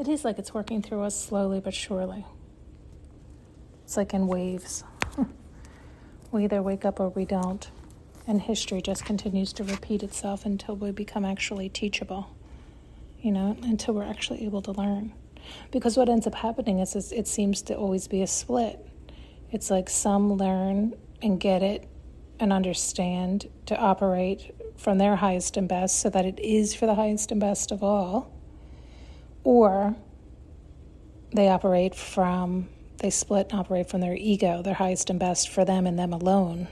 It is like it's working through us slowly but surely. It's like in waves. We either wake up or we don't. And history just continues to repeat itself until we become actually teachable, until we're actually able to learn. Because what ends up happening is it seems to always be a split. It's like some learn and get it and understand to operate from their highest and best so that it is for the highest and best of all. Or they split and operate from their ego, their highest and best for them and them alone,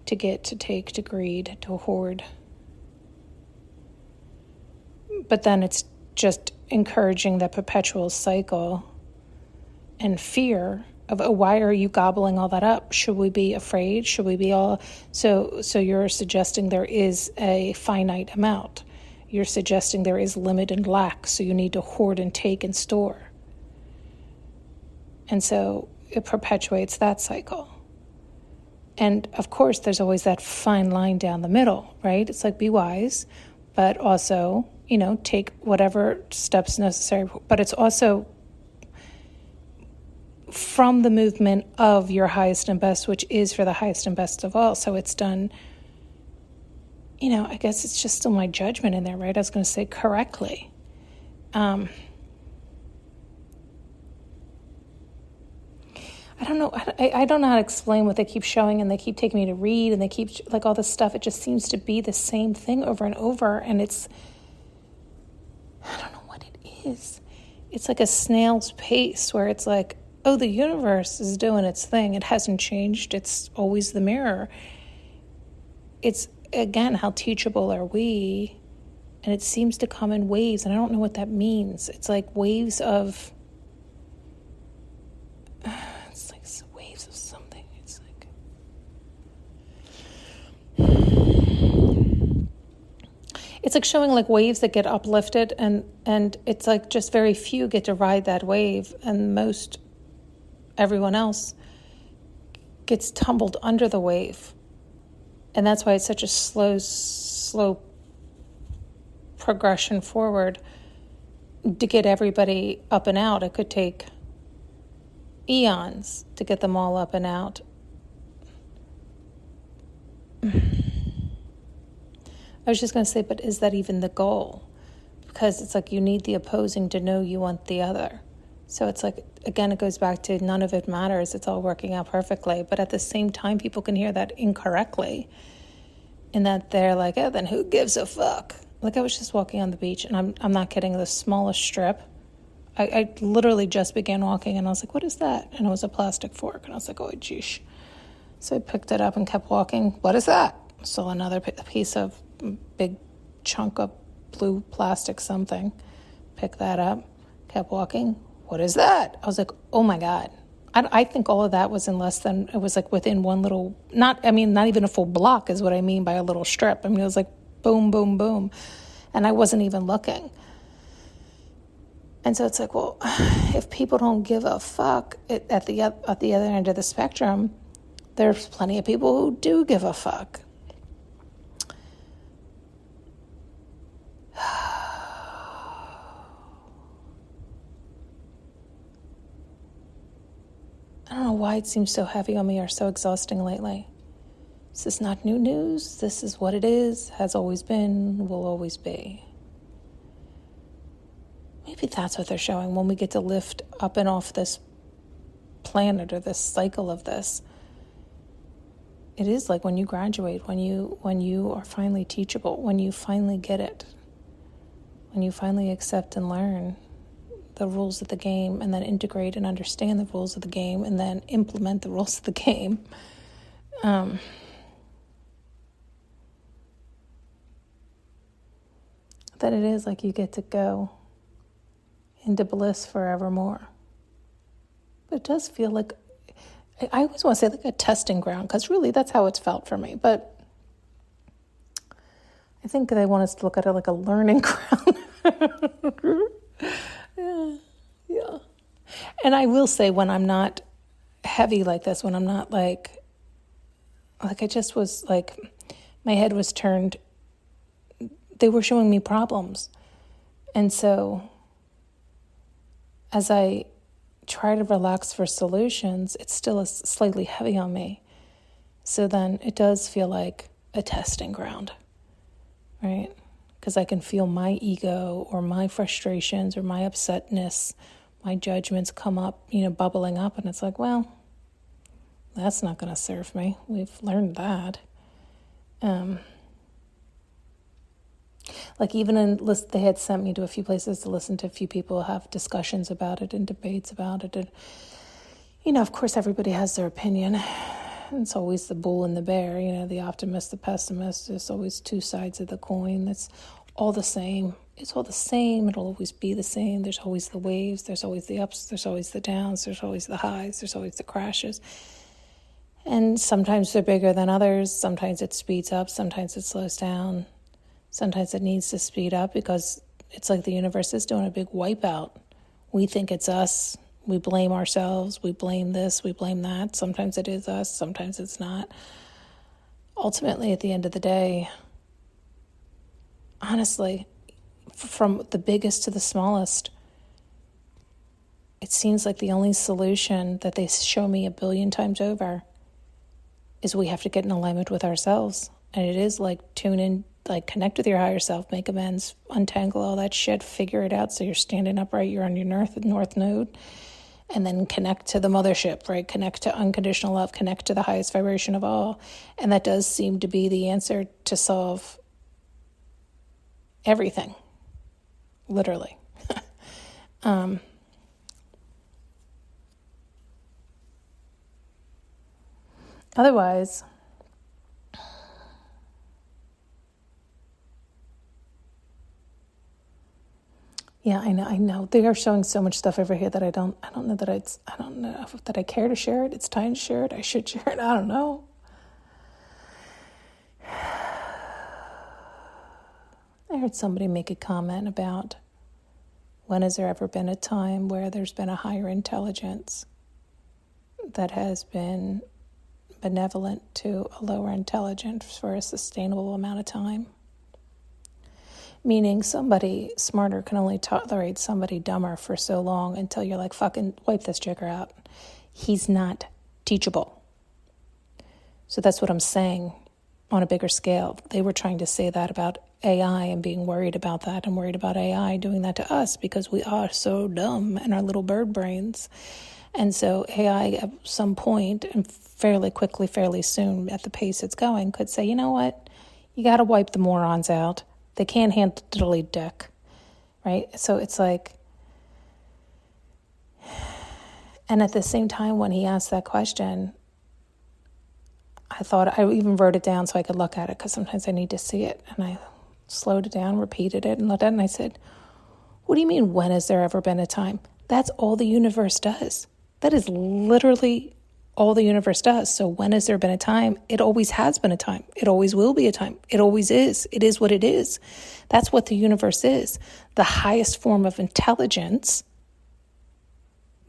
to get, to take, to greed, to hoard. But then it's just encouraging that perpetual cycle and fear of, why are you gobbling all that up? Should we be afraid? Should we be all... So you're suggesting there is a finite amount. You're suggesting there is limit and lack, so you need to hoard and take and store. And so it perpetuates that cycle. And of course, there's always that fine line down the middle, right? It's like, be wise, but also, take whatever steps necessary. But it's also from the movement of your highest and best, which is for the highest and best of all. So it's done, I guess it's just still my judgment in there, right? I was going to say correctly. I don't know. I don't know how to explain what they keep showing, and they keep taking me to read, and they keep like all this stuff. It just seems to be the same thing over and over, and I don't know what it is. It's like a snail's pace where it's like, oh, the universe is doing its thing. It hasn't changed. It's always the mirror. It's, again, how teachable are we? And it seems to come in waves, and I don't know what that means. It's like waves of... something. It's like showing like waves that get uplifted, and it's like just very few get to ride that wave, and everyone else gets tumbled under the wave. And that's why it's such a slow progression forward to get everybody up and out. It could take eons to get them all up and out. I was just going to say, but is that even the goal? Because it's like you need the opposing to know you want the other. So it's like, again, it goes back to none of it matters. It's all working out perfectly. But at the same time, people can hear that incorrectly, in that they're like, oh, then who gives a fuck? Like, I was just walking on the beach, and I'm not kidding, the smallest strip. I literally just began walking, and I was like, what is that? And it was a plastic fork. And I was like, oh, geesh. So I picked it up and kept walking. What is that? Saw another piece of big chunk of blue plastic something. Picked that up. Kept walking. What is that? I was like, oh, my God. I think all of that was in less than, it was like within one little, not even a full block is what I mean by a little strip. I mean, it was like boom, boom, boom. And I wasn't even looking. And so it's like, well, if people don't give a fuck at the other end of the spectrum, there's plenty of people who do give a fuck. I don't know why it seems so heavy on me or so exhausting lately. This is not new news. This is what it is, has always been, will always be. Maybe that's what they're showing when we get to lift up and off this planet or this cycle of this. It is like when you graduate, when you are finally teachable, when you finally get it, when you finally accept and learn the rules of the game, and then integrate and understand the rules of the game, and then implement the rules of the game. That it is like you get to go into bliss forevermore. But it does feel like, I always want to say like a testing ground, because really that's how it's felt for me. But I think they want us to look at it like a learning ground. Yeah. And I will say, when I'm not heavy like this, when I'm not like I just was like, my head was turned, they were showing me problems. And so as I try to relax for solutions, it still is slightly heavy on me. So then it does feel like a testing ground, right? Because I can feel my ego or my frustrations or my upsetness, my judgments come up, bubbling up. And it's like, well, that's not going to serve me. We've learned that. Like even they had sent me to a few places to listen to a few people have discussions about it and debates about it. And, of course, everybody has their opinion. It's always the bull and the bear, the optimist, the pessimist. There's always two sides of the coin. It's all the same. It's all the same. It'll always be the same. There's always the waves. There's always the ups. There's always the downs. There's always the highs. There's always the crashes. And sometimes they're bigger than others. Sometimes it speeds up. Sometimes it slows down. Sometimes it needs to speed up because it's like the universe is doing a big wipeout. We think it's us. We blame ourselves. We blame this. We blame that. Sometimes it is us. Sometimes it's not. Ultimately, at the end of the day, honestly, from the biggest to the smallest, it seems like the only solution that they show me 1 billion times over is we have to get in alignment with ourselves. And it is like tune in, like connect with your higher self, make amends, untangle all that shit, figure it out so you're standing upright, you're on your north node, and then connect to the mothership, right? Connect to unconditional love, connect to the highest vibration of all. And that does seem to be the answer to solve everything, literally. Otherwise, yeah, I know. They are showing so much stuff over here that I don't know that I care to share it. It's time to share it. I should share it. I don't know. I heard somebody make a comment about when has there ever been a time where there's been a higher intelligence that has been benevolent to a lower intelligence for a sustainable amount of time. Meaning somebody smarter can only tolerate somebody dumber for so long until you're like, fucking wipe this jigger out. He's not teachable. So that's what I'm saying on a bigger scale. They were trying to say that about AI and being worried about that and worried about AI doing that to us because we are so dumb in our little bird brains. And so AI at some point, and fairly quickly, fairly soon, at the pace it's going, could say, you know what? You got to wipe the morons out. They can't handle the delete deck, right? So it's like, and at the same time when he asked that question, I thought, I even wrote it down so I could look at it because sometimes I need to see it. And I slowed it down, repeated it, and looked at it, and I said, what do you mean, when has there ever been a time? That's all the universe does. That is literally all the universe does. So when has there been a time? It always has been a time. It always will be a time. It always is. It is what it is. That's what the universe is. The highest form of intelligence,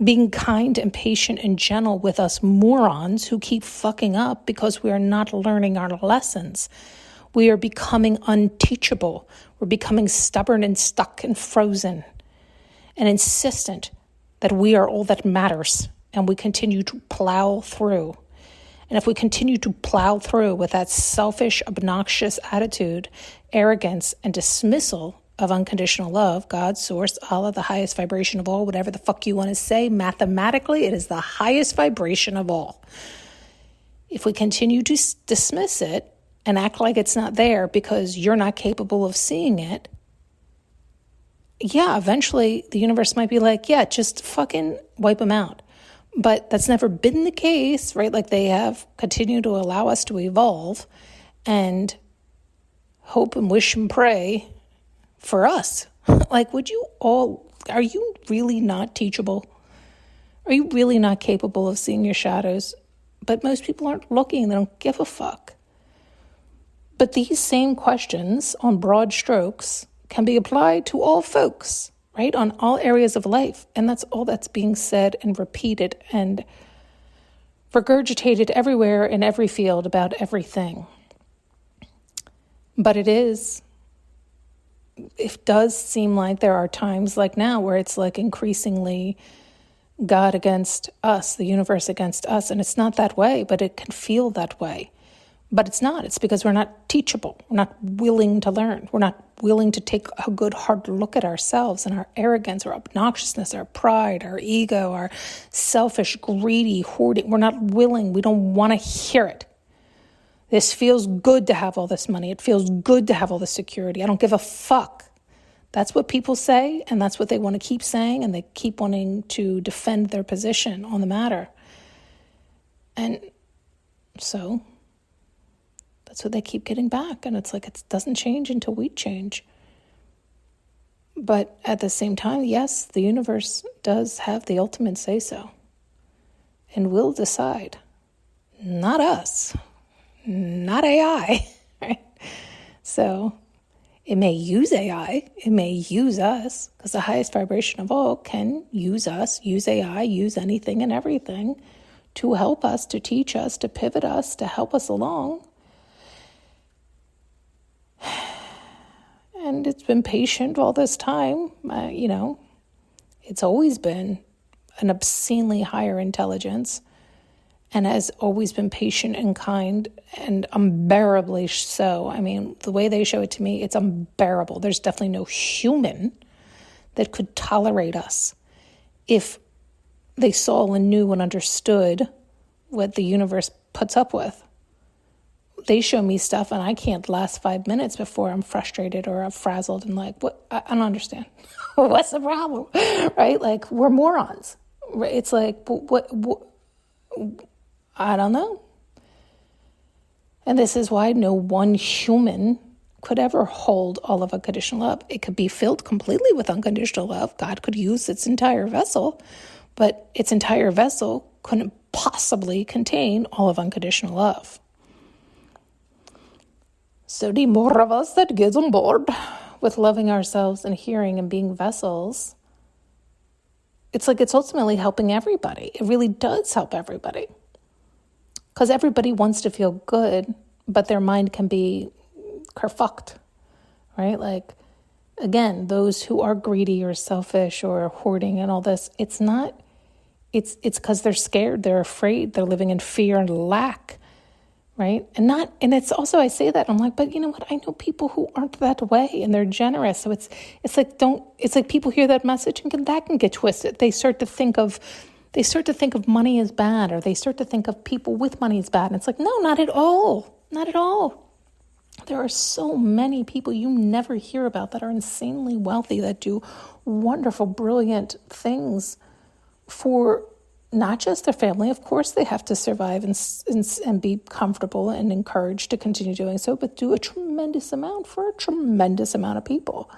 being kind and patient and gentle with us morons who keep fucking up because we are not learning our lessons. We are becoming unteachable. We're becoming stubborn and stuck and frozen and insistent that we are all that matters, and we continue to plow through. And if we continue to plow through with that selfish, obnoxious attitude, arrogance, and dismissal of unconditional love, God, source, Allah, the highest vibration of all, whatever the fuck you want to say, mathematically, it is the highest vibration of all. If we continue to dismiss it and act like it's not there because you're not capable of seeing it, yeah, eventually the universe might be like, yeah, just fucking wipe them out. But that's never been the case, right? Like they have continued to allow us to evolve and hope and wish and pray for us. Like, are you really not teachable? Are you really not capable of seeing your shadows? But most people aren't looking. They don't give a fuck. But these same questions on broad strokes can be applied to all folks, right? On all areas of life. And that's all that's being said and repeated and regurgitated everywhere in every field about everything. But it is it does seem like there are times like now where it's like increasingly God against us, the universe against us. And it's not that way, but it can feel that way. But it's not. It's because we're not teachable. We're not willing to learn. We're not willing to take a good hard look at ourselves and our arrogance, our obnoxiousness, our pride, our ego, our selfish, greedy, hoarding. We're not willing. We don't want to hear it. This feels good to have all this money. It feels good to have all this security. I don't give a fuck. That's what people say, and that's what they want to keep saying, and they keep wanting to defend their position on the matter. And so that's what they keep getting back. And it's like, it doesn't change until we change. But at the same time, yes, the universe does have the ultimate say-so and will decide. Not us, not AI, right? So it may use AI, it may use us, because the highest vibration of all can use us, use AI, use anything and everything to help us, to teach us, to pivot us, to help us along. And it's been patient all this time. It's always been an obscenely higher intelligence and has always been patient and kind and unbearably so. I mean, the way they show it to me, it's unbearable. There's definitely no human that could tolerate us if they saw and knew and understood what the universe puts up with. They show me stuff and I can't last 5 minutes before I'm frustrated or I'm frazzled and like, what? I don't understand. What's the problem? Right? Like, we're morons. It's like, what? I don't know. And this is why no one human could ever hold all of unconditional love. It could be filled completely with unconditional love. God could use its entire vessel, but its entire vessel couldn't possibly contain all of unconditional love. So the more of us that gets on board with loving ourselves and hearing and being vessels, it's like it's ultimately helping everybody. It really does help everybody. Because everybody wants to feel good, but their mind can be kerfucked, right? Like, again, those who are greedy or selfish or hoarding and all this, it's because they're scared, they're afraid, they're living in fear and lack. Right? And it's also, I say that, I'm like, but you know what? I know people who aren't that way and they're generous. So it's like people hear that message and that can get twisted. They start to think of money as bad, or they start to think of people with money as bad. And it's like, no, not at all. Not at all. There are so many people you never hear about that are insanely wealthy, that do wonderful, brilliant things for not just their family. Of course, they have to survive and be comfortable and encouraged to continue doing so, but do a tremendous amount for a tremendous amount of people.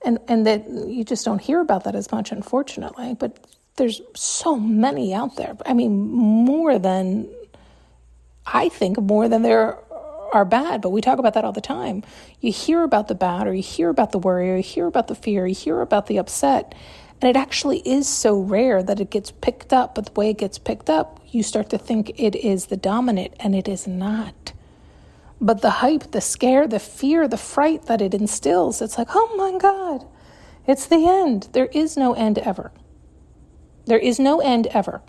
And that you just don't hear about that as much, unfortunately. But there's so many out there. I mean, more than there are bad, but we talk about that all the time. You hear about the bad, or you hear about the worry, or you hear about the fear, you hear about the upset. And it actually is so rare that it gets picked up, but the way it gets picked up, you start to think it is the dominant, and it is not. But the hype, the scare, the fear, the fright that it instills, it's like, oh my God, it's the end. There is no end ever. There is no end ever.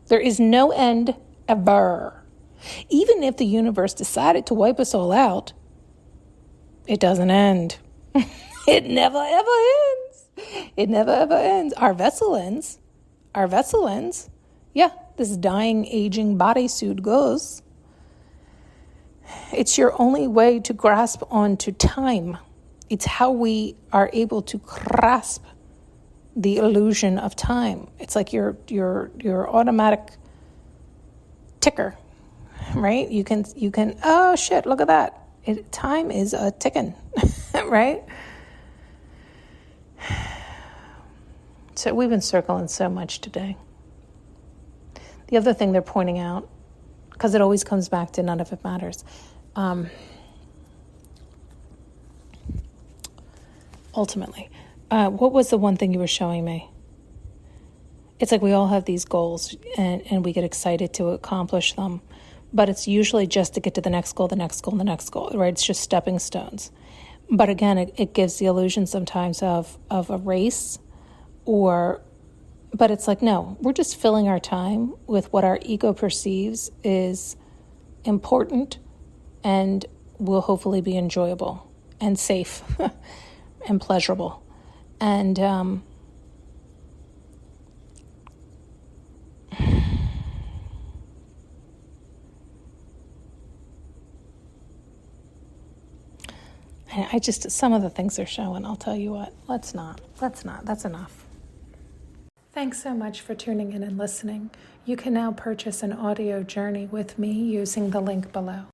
There is no end ever. Even if the universe decided to wipe us all out, it doesn't end. It never ever ends. It never ever ends. Our vessel ends. Yeah, this dying, aging bodysuit goes. It's your only way to grasp onto time. It's how we are able to grasp the illusion of time. It's like your automatic ticker, right? You can. Oh shit! Look at that. Time is a ticking, right? So we've been circling so much today. The other thing they're pointing out, because it always comes back to none of it matters. Ultimately, what was the one thing you were showing me? It's like we all have these goals and we get excited to accomplish them, but it's usually just to get to the next goal, right? It's just stepping stones. But again, it gives the illusion sometimes of a race, but it's like, no, we're just filling our time with what our ego perceives is important and will hopefully be enjoyable and safe and pleasurable. And I just, some of the things they're showing, I'll tell you what, let's not, that's enough. Thanks so much for tuning in and listening. You can now purchase an audio journey with me using the link below.